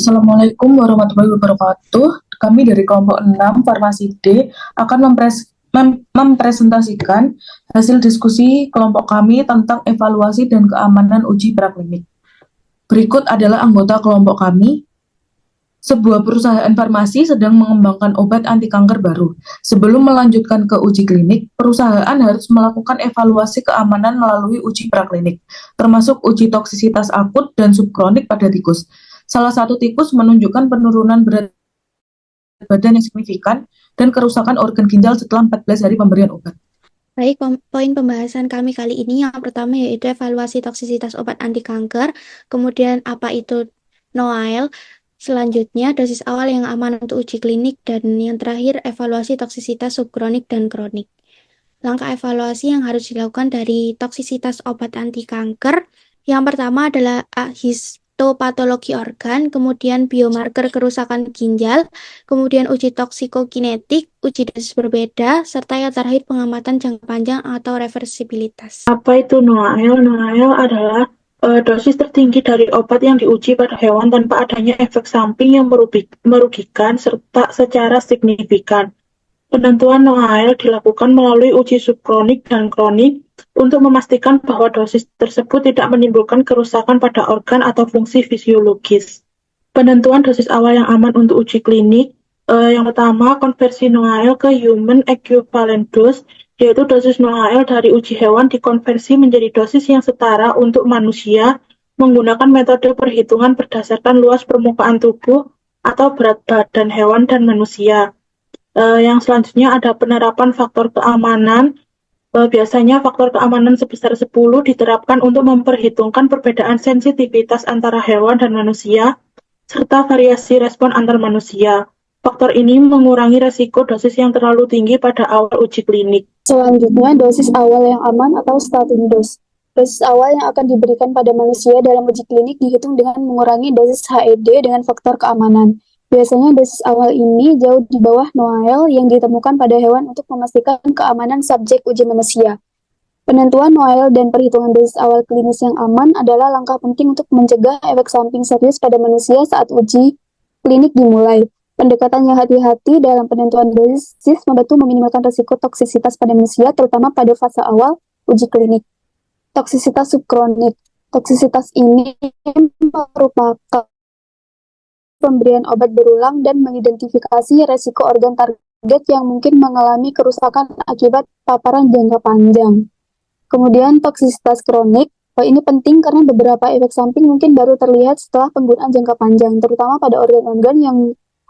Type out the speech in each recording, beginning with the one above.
Assalamualaikum warahmatullahi wabarakatuh. Kami dari kelompok 6 Farmasi D akan mempresentasikan hasil diskusi kelompok kami tentang evaluasi dan keamanan uji praklinik. Berikut adalah anggota kelompok kami. Sebuah perusahaan farmasi sedang mengembangkan obat anti kanker baru. Sebelum melanjutkan ke uji klinik, perusahaan harus melakukan evaluasi keamanan melalui uji praklinik, termasuk uji toksisitas akut dan subkronik pada tikus. Salah satu tikus menunjukkan penurunan berat badan yang signifikan dan kerusakan organ ginjal setelah 14 hari pemberian obat. Baik, poin pembahasan kami kali ini yang pertama yaitu evaluasi toksisitas obat anti kanker, kemudian apa itu NOAEL, selanjutnya dosis awal yang aman untuk uji klinik, dan yang terakhir evaluasi toksisitas subkronik dan kronik. Langkah evaluasi yang harus dilakukan dari toksisitas obat anti kanker, yang pertama adalah histopatologi organ, kemudian biomarker kerusakan ginjal, kemudian uji toksikokinetik, uji dosis berbeda, serta yang terakhir pengamatan jangka panjang atau reversibilitas. Apa itu NOAEL? NOAEL adalah dosis tertinggi dari obat yang diuji pada hewan tanpa adanya efek samping yang merugikan serta secara signifikan. Penentuan NOAEL dilakukan melalui uji subkronik dan kronik untuk memastikan bahwa dosis tersebut tidak menimbulkan kerusakan pada organ atau fungsi fisiologis. Penentuan dosis awal yang aman untuk uji klinik, yang pertama konversi NOAEL ke human equivalent dose, yaitu dosis NOAEL dari uji hewan dikonversi menjadi dosis yang setara untuk manusia menggunakan metode perhitungan berdasarkan luas permukaan tubuh atau berat badan hewan dan manusia. Yang selanjutnya ada penerapan faktor keamanan. Biasanya faktor keamanan sebesar 10 diterapkan untuk memperhitungkan perbedaan sensitivitas antara hewan dan manusia, serta variasi respon antar manusia. Faktor ini mengurangi resiko dosis yang terlalu tinggi pada awal uji klinik. Selanjutnya, dosis awal yang aman atau starting dose. Dosis awal yang akan diberikan pada manusia dalam uji klinik dihitung dengan mengurangi dosis HED dengan faktor keamanan. Biasanya dosis awal ini jauh di bawah NOAEL yang ditemukan pada hewan untuk memastikan keamanan subjek uji manusia. Penentuan NOAEL dan perhitungan dosis awal klinis yang aman adalah langkah penting untuk mencegah efek samping serius pada manusia saat uji klinik dimulai. Pendekatan yang hati-hati dalam penentuan dosis membantu meminimalkan risiko toksisitas pada manusia, terutama pada fase awal uji klinik. Toksisitas subkronik. Toksisitas ini merupakan pemberian obat berulang dan mengidentifikasi resiko organ target yang mungkin mengalami kerusakan akibat paparan jangka panjang. Kemudian toksisitas kronik. Ini penting karena beberapa efek samping mungkin baru terlihat setelah penggunaan jangka panjang, terutama pada organ-organ yang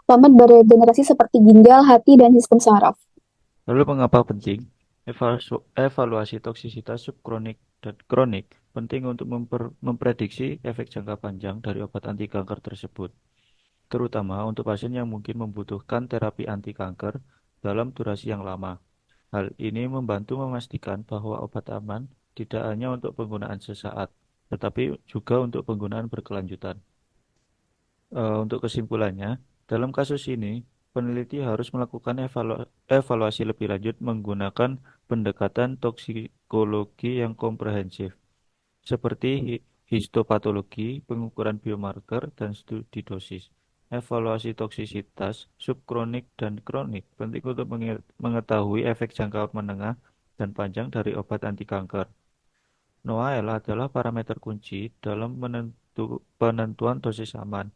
lambat beregenerasi seperti ginjal, hati, dan sistem saraf. Lalu mengapa penting? Evaluasi toksisitas subkronik dan kronik penting untuk memprediksi efek jangka panjang dari obat anti kanker tersebut, terutama untuk pasien yang mungkin membutuhkan terapi anti kanker dalam durasi yang lama. Hal ini membantu memastikan bahwa obat aman tidak hanya untuk penggunaan sesaat, tetapi juga untuk penggunaan berkelanjutan. Untuk kesimpulannya, dalam kasus ini, peneliti harus melakukan evaluasi lebih lanjut menggunakan pendekatan toksikologi yang komprehensif, seperti histopatologi, pengukuran biomarker, dan studi dosis. Evaluasi toksisitas subkronik dan kronik penting untuk mengetahui efek jangka menengah dan panjang dari obat anti kanker. NOAEL adalah parameter kunci dalam penentuan dosis aman